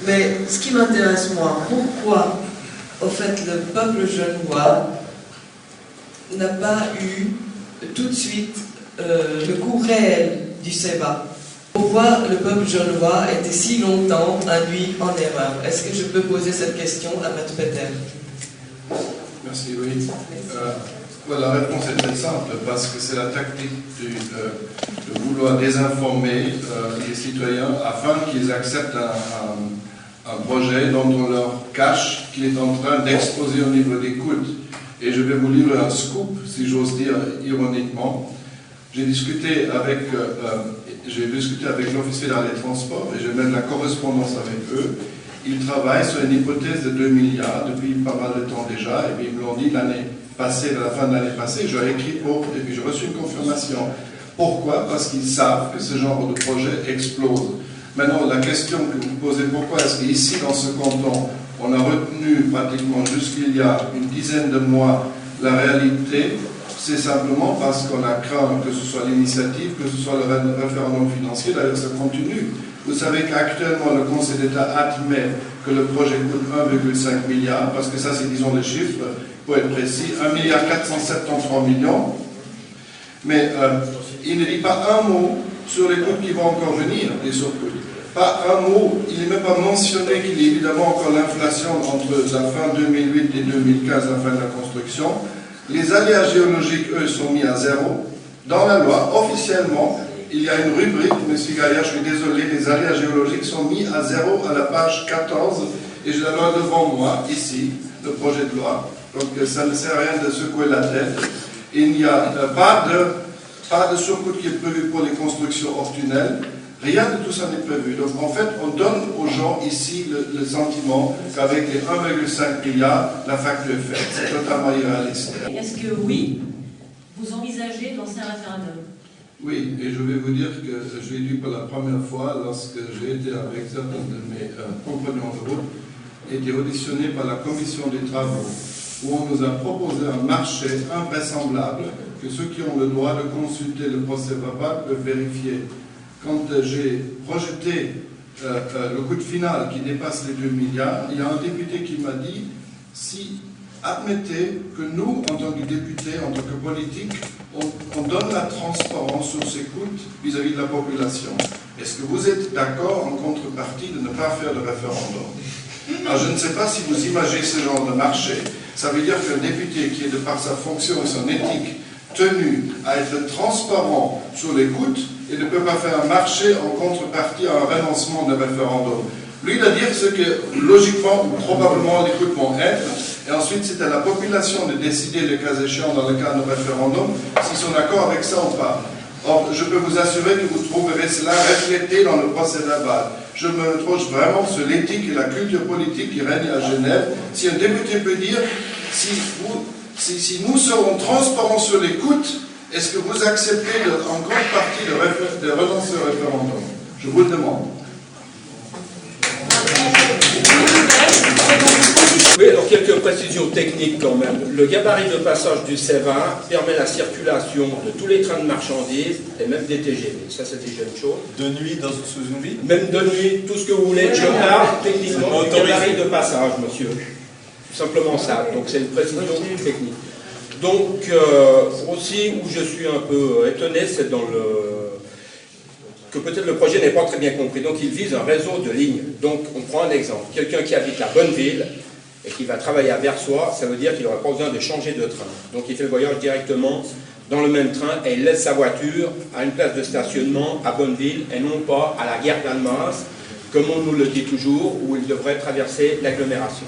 Mais ce qui m'intéresse, moi, pourquoi, au fait, le peuple genevois n'a pas eu tout de suite le coût réel du CEVA? Pourquoi le peuple genevois était si longtemps induit en erreur? Est-ce que je peux poser cette question à Maître Peter? Merci, oui. La réponse est très simple, parce que c'est la tactique de vouloir désinformer les citoyens afin qu'ils acceptent un projet dont on leur cache qu'il est en train d'exploser au niveau des coûts. Et je vais vous livrer un scoop, si j'ose dire ironiquement. J'ai discuté avec l'Office fédéral des transports et je vais mettre la correspondance avec eux. Ils travaillent sur une hypothèse de 2 milliards depuis pas mal de temps déjà, et puis ils me l'ont dit l'année passée, à la fin de l'année passée, j'ai écrit et puis j'ai reçu une confirmation. Pourquoi? Parce qu'ils savent que ce genre de projet explose. Maintenant, la question que vous posez, pourquoi est-ce qu'ici, dans ce canton, on a retenu pratiquement jusqu'il y a une dizaine de mois la réalité? C'est simplement parce qu'on a craint que ce soit l'initiative, que ce soit le référendum financier, d'ailleurs ça continue. Vous savez qu'actuellement le Conseil d'État admet que le projet coûte 1,5 milliard, parce que ça c'est, disons, les chiffres, pour être précis, 1,473 milliard. Mais il ne dit pas un mot sur les coûts qui vont encore venir, les surcoûts. Pas un mot, il n'est même pas mentionné qu'il y a évidemment encore l'inflation entre la fin 2008 et 2015, la fin de la construction. Les aléas géologiques, eux, sont mis à zéro. Dans la loi, officiellement, il y a une rubrique, M. Gaillard, je suis désolé, les aléas géologiques sont mis à zéro à la page 14, et je la vois devant moi, ici, le projet de loi. Donc ça ne sert à rien de secouer la tête. Il n'y a pas de surcoût qui est prévu pour les constructions hors tunnel. Rien de tout ça n'est prévu. Donc en fait, on donne aux gens ici le sentiment qu'avec les 1,5 milliard, la facture est faite. C'est totalement irréaliste. Est-ce que oui, vous envisagez de lancer un référendum? Oui, et je vais vous dire que je l'ai dit pour la première fois lorsque j'ai été avec certains de mes compagnons de route, été auditionné par la commission des travaux, où on nous a proposé un marché invraisemblable que ceux qui ont le droit de consulter le procès-verbal peuvent vérifier. Quand j'ai projeté le coût final qui dépasse les 2 milliards, il y a un député qui m'a dit, si admettez que nous, en tant que députés, en tant que politiques, on donne la transparence sur ces coûts vis-à-vis de la population. Est-ce que vous êtes d'accord en contrepartie de ne pas faire de référendum? Alors je ne sais pas si vous imaginez ce genre de marché. Ça veut dire qu'un député qui est, de par sa fonction et son éthique, tenu à être transparent sur les coûts et ne peut pas faire un marché en contrepartie à un renoncement de référendum. Lui, il a dit ce que logiquement ou probablement les coûts vont être, et ensuite c'est à la population de décider, le cas échéant, dans le cas de référendum, s'ils sont d'accord avec ça ou pas. Or, je peux vous assurer que vous trouverez cela reflété dans le procès-verbal. Je me interroge vraiment sur l'éthique et la culture politique qui règne à Genève. Si un député peut dire, si nous serons transparents sur les coûts, est-ce que vous acceptez en grande partie de renoncer au référendum? Je vous le demande. Oui, alors quelques précisions techniques quand même. Le gabarit de passage du CEVA permet la circulation de tous les trains de marchandises et même des TGV. Ça, c'est déjà une chose. De nuit, sous une ville? Même de nuit, tout ce que vous voulez. Je parle techniquement du gabarit de passage, monsieur. Tout simplement ça. Donc, c'est une précision technique. Donc, aussi, où je suis un peu étonné, c'est que peut-être le projet n'est pas très bien compris. Donc, il vise un réseau de lignes. Donc, on prend un exemple. Quelqu'un qui habite à Bonneville et qui va travailler à Versoix, ça veut dire qu'il n'aura pas besoin de changer de train. Donc, il fait le voyage directement dans le même train et il laisse sa voiture à une place de stationnement à Bonneville et non pas à la gare d'Annemasse, comme on nous le dit toujours, où il devrait traverser l'agglomération.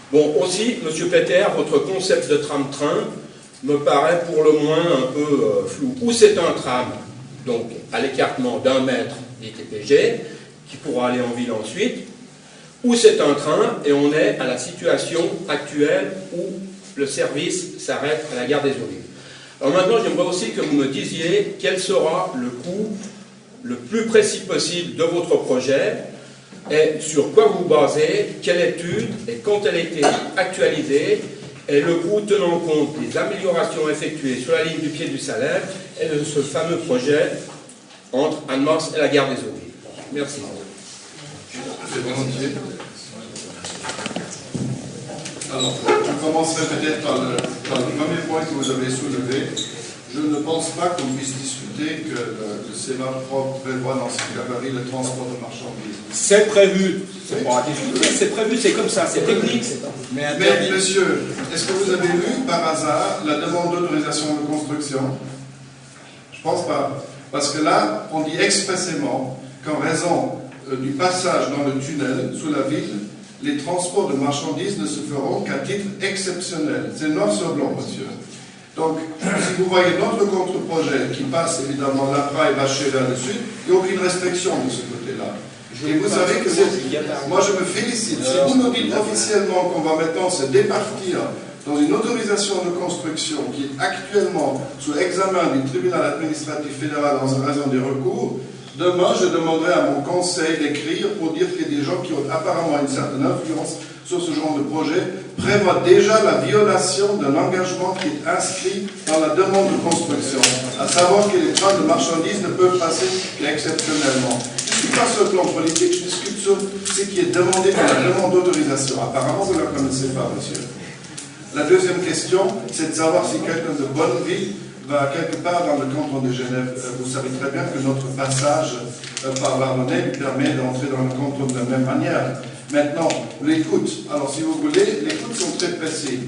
Bon, aussi, M. Peter, votre concept de tram-train me paraît pour le moins un peu flou. Ou c'est un tram, donc à l'écartement d'1 mètre des TPG, qui pourra aller en ville ensuite, ou c'est un train et on est à la situation actuelle où le service s'arrête à la gare des Olives. Alors maintenant, j'aimerais aussi que vous me disiez quel sera le coût le plus précis possible de votre projet, et sur quoi vous basez, quelle étude et quand elle a été actualisée, et le coût tenant compte des améliorations effectuées sur la ligne du Pied du Salève et de ce fameux projet entre Annemasse et la gare des Olives. Merci. C'est volontiers. Alors, je commencerai peut-être par le premier point que vous avez soulevé. Je ne pense pas qu'on puisse discuter que le SEVA prévoit dans ses gabarits le transport de marchandises. C'est prévu. C'est pas à discuter, c'est prévu, c'est comme ça, c'est technique. Mais monsieur, est-ce que vous avez lu par hasard la demande d'autorisation de construction? Je ne pense pas. Parce que là, on dit expressément qu'en raison du passage dans le tunnel sous la ville, les transports de marchandises ne se feront qu'à titre exceptionnel. C'est noir sur blanc, monsieur. Donc, si vous voyez notre contre-projet qui passe évidemment l'Apra et Bâché vers le sud, il n'y a aucune restriction de ce côté-là. Et vous savez que moi je me félicite. Si vous nous dites officiellement qu'on va maintenant se départir dans une autorisation de construction qui est actuellement sous examen du tribunal administratif fédéral en raison des recours, demain je demanderai à mon conseil d'écrire pour dire qu'il y a des gens qui ont apparemment une certaine influence sur ce genre de projet, prévoit déjà la violation d'un engagement qui est inscrit dans la demande de construction, à savoir que les trains de marchandises ne peuvent passer qu'exceptionnellement. Je ne suis pas sur le plan politique, je discute sur ce qui est demandé par la demande d'autorisation. Apparemment, vous ne la connaissez pas, monsieur. La deuxième question, c'est de savoir si quelqu'un de Bonneville va quelque part dans le canton de Genève. Vous savez très bien que notre passage par Varbonnet lui permet d'entrer dans le canton de la même manière. Maintenant, l'écoute. Alors, si vous voulez, les coûts sont très précis.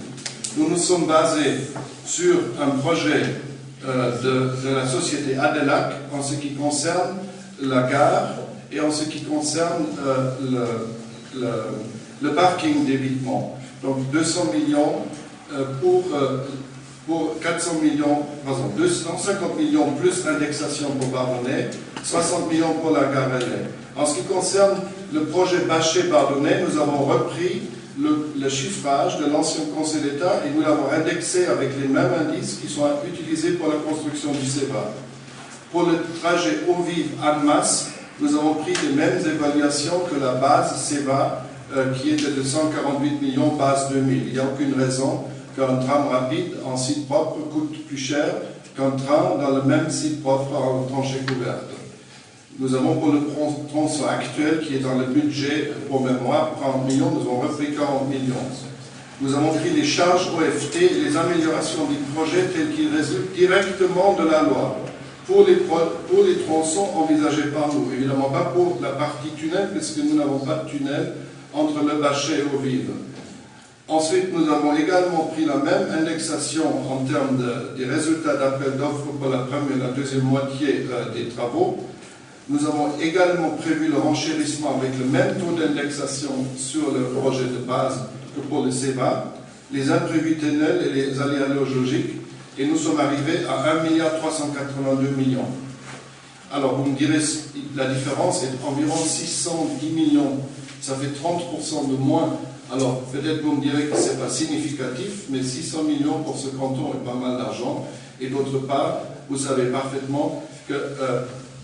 Nous nous sommes basés sur un projet de la société Adelac en ce qui concerne la gare et en ce qui concerne le parking d'évitement. Donc 200 millions pour 400 millions, pardon, 250 millions plus indexation pour Barbonnet, 60 millions pour la gare Relais. En ce qui concerne le projet Bâché-Barbonnet, nous avons repris le chiffrage de l'ancien Conseil d'État et nous l'avons indexé avec les mêmes indices qui sont utilisés pour la construction du SEVA. Pour le trajet Eaux-Vives-Annemasse, nous avons pris les mêmes évaluations que la base SEVA qui était de 148 millions, base 2000. Il n'y a aucune raison qu'un tram rapide en site propre coûte plus cher qu'un train dans le même site propre en tranchée couverte. Nous avons pour le tronçon actuel qui est dans le budget pour mémoire 40 millions, nous avons repris 40 millions. Nous avons pris les charges OFT et les améliorations du projet tels qu'ils résultent directement de la loi pour les tronçons envisagés par nous. Évidemment pas pour la partie tunnel puisque nous n'avons pas de tunnel entre le Bâché et Eaux-Vives. Ensuite, nous avons également pris la même indexation en termes des résultats d'appel d'offres pour la première et la deuxième moitié des travaux. Nous avons également prévu le renchérissement avec le même taux d'indexation sur le projet de base que pour le SEVA, les imprévus tunnels et les aléas logiques, et nous sommes arrivés à 1,382 milliard. Alors, vous me direz, la différence est environ 610 millions. Ça fait 30% de moins. Alors, peut-être vous me direz que ce n'est pas significatif, mais 600 millions pour ce canton est pas mal d'argent. Et d'autre part, vous savez parfaitement que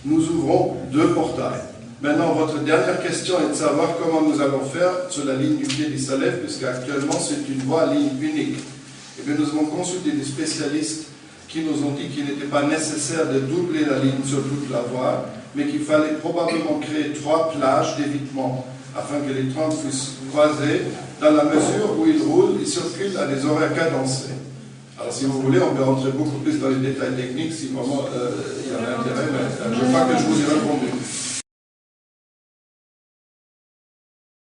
nous ouvrons 2 portails. Maintenant, votre dernière question est de savoir comment nous allons faire sur la ligne du Pied du Salève, puisqu'actuellement c'est une voie à ligne unique. Et bien, nous avons consulté des spécialistes qui nous ont dit qu'il n'était pas nécessaire de doubler la ligne sur toute la voie, mais qu'il fallait probablement créer 3 plages d'évitement afin que les trains puissent croiser dans la mesure où ils roulent, ils circulent à des horaires cadencés. Alors, si vous voulez, on peut rentrer beaucoup plus dans les détails techniques si vraiment il y avait intérêt, mais je crois que je vous ai répondu